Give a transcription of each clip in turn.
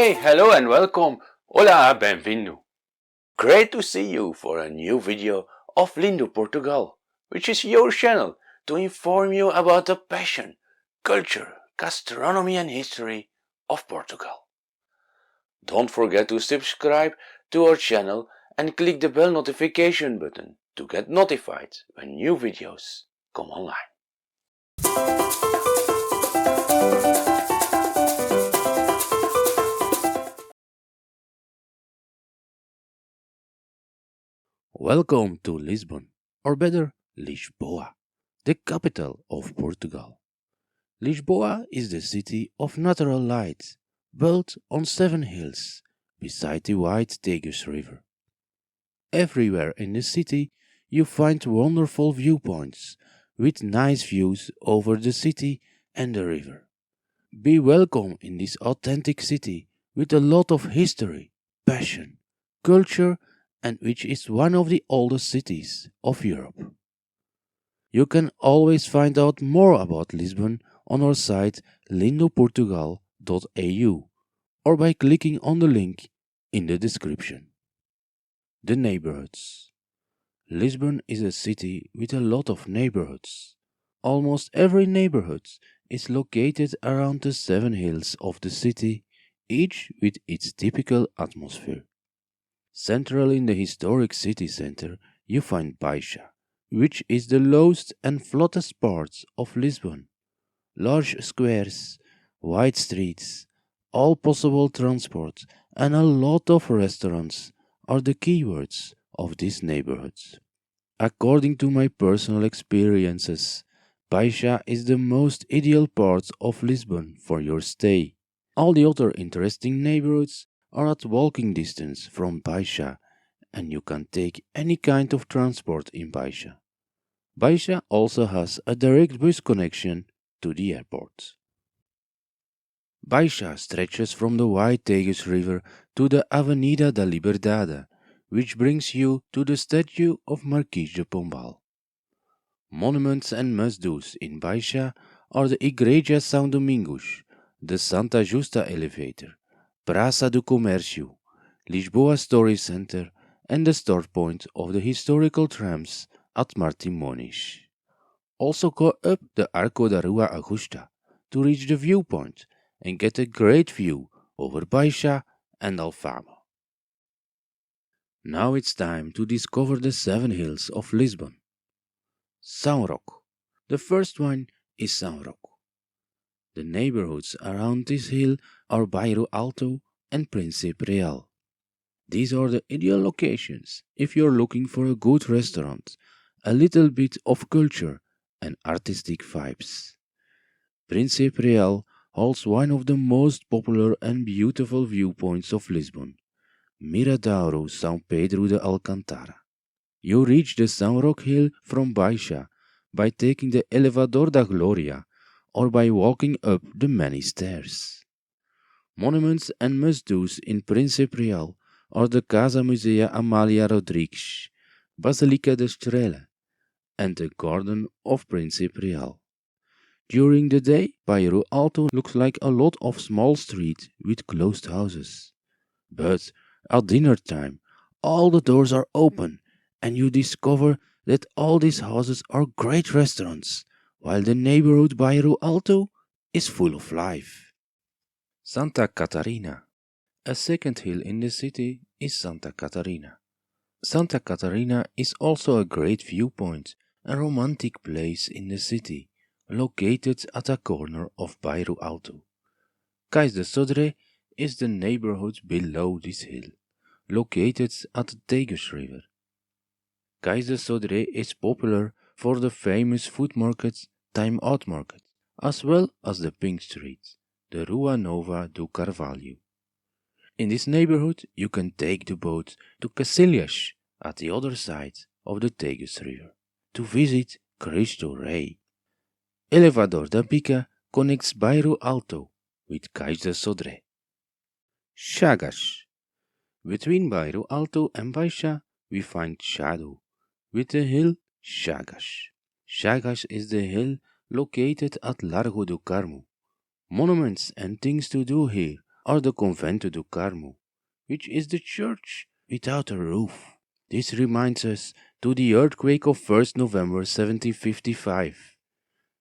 Hey, hello and welcome. Hola, benvindo. Great to see you for a new video of Lindo Portugal, which is your channel to inform you about the passion, culture, gastronomy and history of Portugal. Don't forget to subscribe to our channel and click the bell notification button to get notified when new videos come online. Welcome to Lisbon, or better, Lisboa, the capital of Portugal. Lisboa is the city of natural light, built on 7 hills, beside the wide Tagus river. Everywhere in the city you find wonderful viewpoints, with nice views over the city and the river. Be welcome in this authentic city with a lot of history, passion, culture, and which is one of the oldest cities of Europe. You can always find out more about Lisbon on our site lindoportugal.eu or by clicking on the link in the description. The neighbourhoods. Lisbon is a city with a lot of neighbourhoods. Almost every neighbourhood is located around the 7 hills of the city, each with its typical atmosphere. Central in the historic city centre you find Baixa, which is the lowest and flattest part of Lisbon. Large squares, wide streets, all possible transport and a lot of restaurants are the keywords of this neighborhood. According to my personal experiences, Baixa is the most ideal part of Lisbon for your stay. All the other interesting neighborhoods are at walking distance from Baixa, and you can take any kind of transport in Baixa. Baixa also has a direct bus connection to the airport. Baixa stretches from the wide Tagus River to the Avenida da Liberdade, which brings you to the statue of Marquis de Pombal. Monuments and must-dos in Baixa are the Igreja São Domingos, the Santa Justa elevator, Praça do Comércio, Lisboa Story Center, and the start point of the historical trams at Martimonis. Also go up the Arco da Rua Augusta to reach the viewpoint and get a great view over Baixa and Alfama. Now it's time to discover the 7 hills of Lisbon. São Roque. The first one is São Roque. The neighborhoods around this hill are Bairro Alto and Príncipe Real. These are the ideal locations if you're looking for a good restaurant, a little bit of culture and artistic vibes. Príncipe Real holds one of the most popular and beautiful viewpoints of Lisbon, Miradouro São Pedro de Alcântara. You reach the São Roque Hill from Baixa by taking the Elevador da Glória or by walking up the many stairs. Monuments and must-dos in Príncipe Real are the Casa Musea Amália Rodrigues, Basilica de Estrela, and the Garden of Príncipe Real. During the day, Bairro Alto looks like a lot of small streets with closed houses. But at dinner time, all the doors are open and you discover that all these houses are great restaurants, while the neighborhood Bairro Alto is full of life. Santa Catarina. A second hill in the city is Santa Catarina. Santa Catarina is also a great viewpoint and romantic place in the city, located at a corner of Bairro Alto. Cais de Sodré is the neighborhood below this hill, located at the Tagus River. Cais de Sodré is popular for the famous food market Time Out Market, as well as the Pink Street, the Rua Nova do Carvalho. In this neighborhood you can take the boat to Cacilhas at the other side of the Tagus River to visit Cristo Rei. Elevador da Pica connects Bairro Alto with Cais de Sodré. Chagas. Between Bairro Alto and Baixa we find Shadow, with the hill Chagas. Chagas is the hill located at Largo do Carmo. Monuments and things to do here or the Convento do Carmo, which is the church without a roof. This reminds us to the earthquake of 1st November 1755.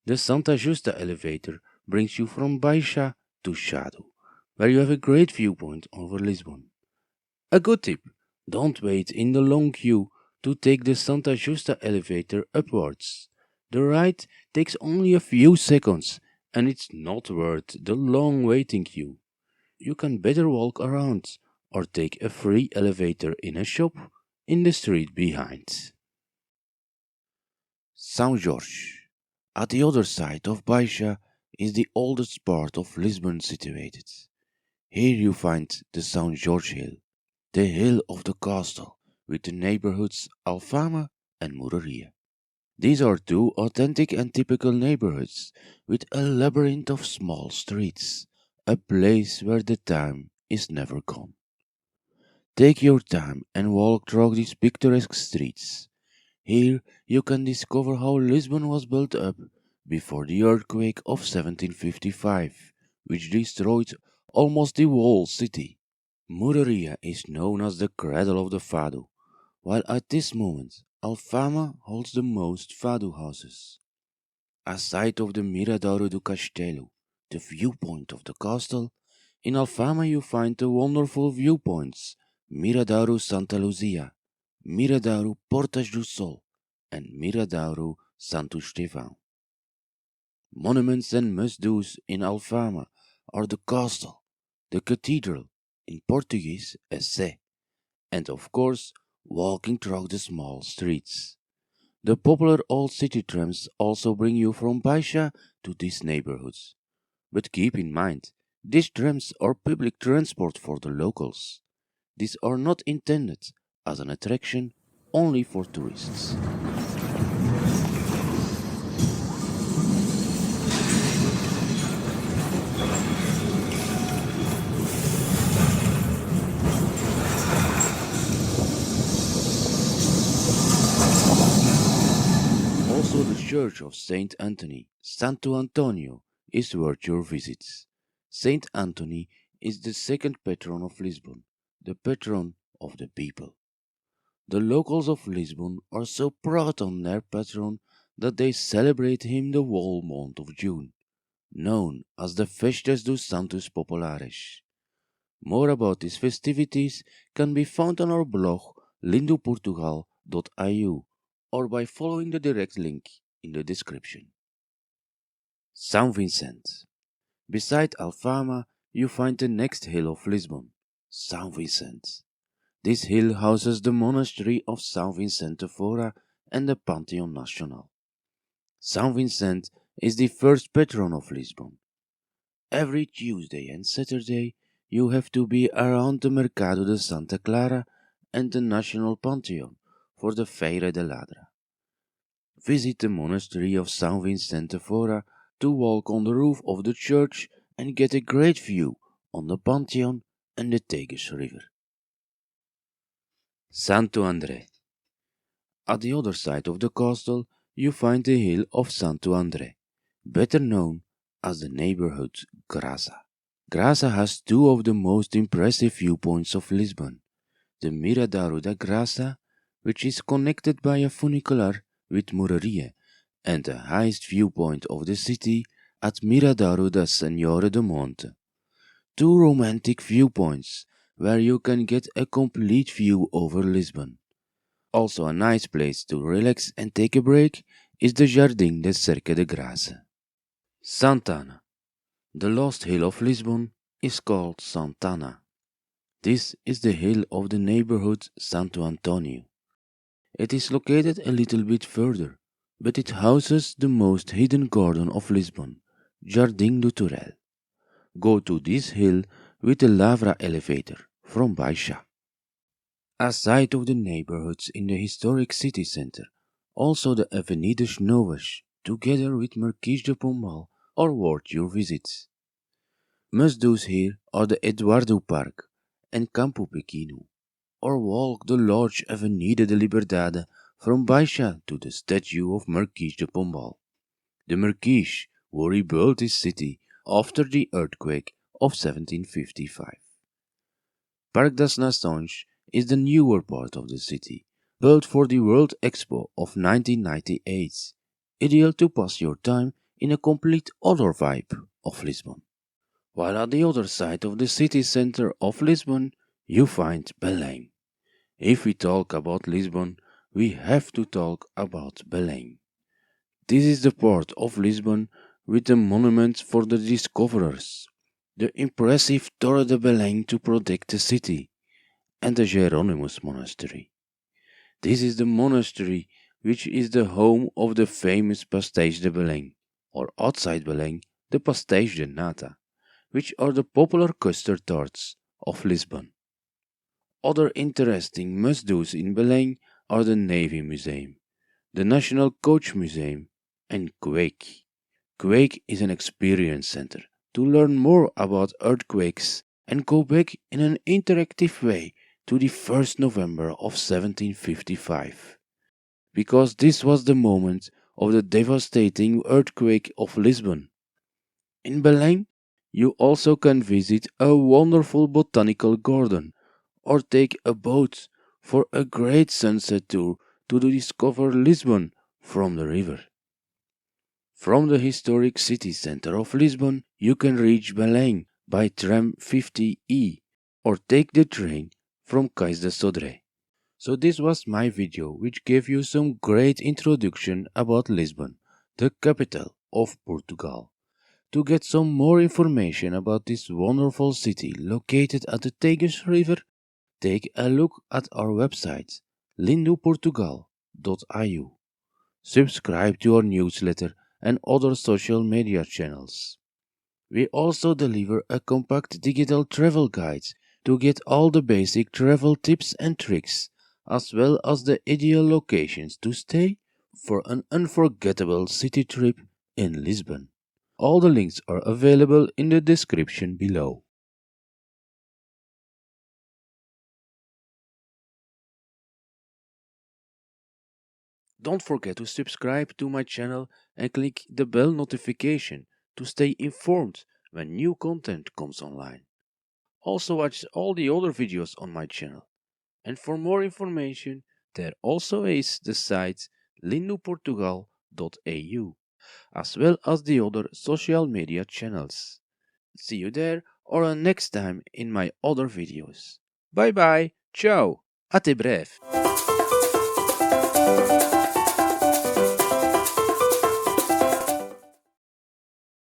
The Santa Justa elevator brings you from Baixa to Shadow, where you have a great viewpoint over Lisbon. A good tip: don't wait in the long queue to take the Santa Justa elevator upwards. The ride takes only a few seconds and it's not worth the long waiting queue. You can better walk around or take a free elevator in a shop in the street behind. São Jorge. At the other side of Baixa is the oldest part of Lisbon situated. Here you find the São Jorge Hill, the hill of the castle, with the neighbourhoods Alfama and Mouraria. These are two authentic and typical neighbourhoods with a labyrinth of small streets, a place where the time is never gone. Take your time and walk through these picturesque streets. Here you can discover how Lisbon was built up before the earthquake of 1755, which destroyed almost the whole city. Mouraria is known as the cradle of the Fado, while at this moment Alfama holds the most Fado houses. Aside of the Miradouro do Castelo, the viewpoint of the castle, in Alfama you find the wonderful viewpoints Miradouro Santa Luzia, Miradouro Portas do Sol, and Miradouro Santo Estevão. Monuments and must-dos in Alfama are the castle, the cathedral, in Portuguese a sé, and of course walking through the small streets. The popular old city trams also bring you from Baixa to these neighborhoods. But keep in mind, these trams are public transport for the locals. These are not intended as an attraction only for tourists. Also, the church of Saint Anthony, Santo Antonio, is worth your visits. Saint Anthony is the second patron of Lisbon, the patron of the people. The locals of Lisbon are so proud on their patron that they celebrate him the whole month of June, known as the Festas dos Santos Populares. More about these festivities can be found on our blog lindoportugal.eu or by following the direct link in the description. São Vincent. Beside Alfama, you find the next hill of Lisbon, São Vincent. This hill houses the monastery of São Vicente Fora and the Pantheon Nacional. São Vincent is the first patron of Lisbon. Every Tuesday and Saturday you have to be around the Mercado de Santa Clara and the National Pantheon for the Feira de Ladra. Visit the monastery of São Vicente Fora to walk on the roof of the church and get a great view on the Pantheon and the Tagus River. Santo Andre. At the other side of the castle you find the hill of Santo Andre, better known as the neighborhood Graça. Graça has two of the most impressive viewpoints of Lisbon, the Miradouro da Graça, which is connected by a funicular with Mouraria, and the highest viewpoint of the city at Miradouro da Senhora do Monte. Two romantic viewpoints where you can get a complete view over Lisbon. Also a nice place to relax and take a break is the Jardim de Cerca de Graça. Santana. The lost hill of Lisbon is called Santana. This is the hill of the neighborhood Santo Antonio. It is located a little bit further, but it houses the most hidden garden of Lisbon, Jardim do Turel. Go to this hill with the Lavra elevator from Baixa. Aside of the neighborhoods in the historic city center, also the Avenidas Novas, together with Marquês de Pombal, are worth your visits. Must-dos here are the Eduardo Park and Campo Pequeno, or walk the large Avenida de Liberdade from Baixa to the statue of Marquês de Pombal. The Marquês who rebuilt his city after the earthquake of 1755. Parc des Nations is the newer part of the city, built for the World Expo of 1998, ideal to pass your time in a complete other vibe of Lisbon. While at the other side of the city center of Lisbon, you find Belém. If we talk about Lisbon, we have to talk about Belém. This is the part of Lisbon with the monument for the discoverers, the impressive Torre de Belém to protect the city, and the Jeronimus Monastery. This is the monastery which is the home of the famous pastéis de Belém, or outside Belém, the pastéis de nata, which are the popular custard tarts of Lisbon. Other interesting must-dos in Belém are the Navy Museum, the National Coach Museum, and Quake. Quake is an experience center to learn more about earthquakes and go back in an interactive way to the 1st November of 1755. Because this was the moment of the devastating earthquake of Lisbon. In Belém, you also can visit a wonderful botanical garden or take a boat for a great sunset tour to discover Lisbon from the river. From the historic city center of Lisbon, you can reach Belém by tram 50E or take the train from Cais de Sodré. So this was my video which gave you some great introduction about Lisbon, the capital of Portugal. To get some more information about this wonderful city located at the Tagus River, take a look at our website lindoportugal.eu. Subscribe to our newsletter and other social media channels. We also deliver a compact digital travel guide to get all the basic travel tips and tricks, as well as the ideal locations to stay for an unforgettable city trip in Lisbon. All the links are available in the description below. Don't forget to subscribe to my channel and click the bell notification to stay informed when new content comes online. Also watch all the other videos on my channel. And for more information, there also is the site lindoportugal.eu, as well as the other social media channels. See you there or next time in my other videos. Bye bye, ciao, até breve.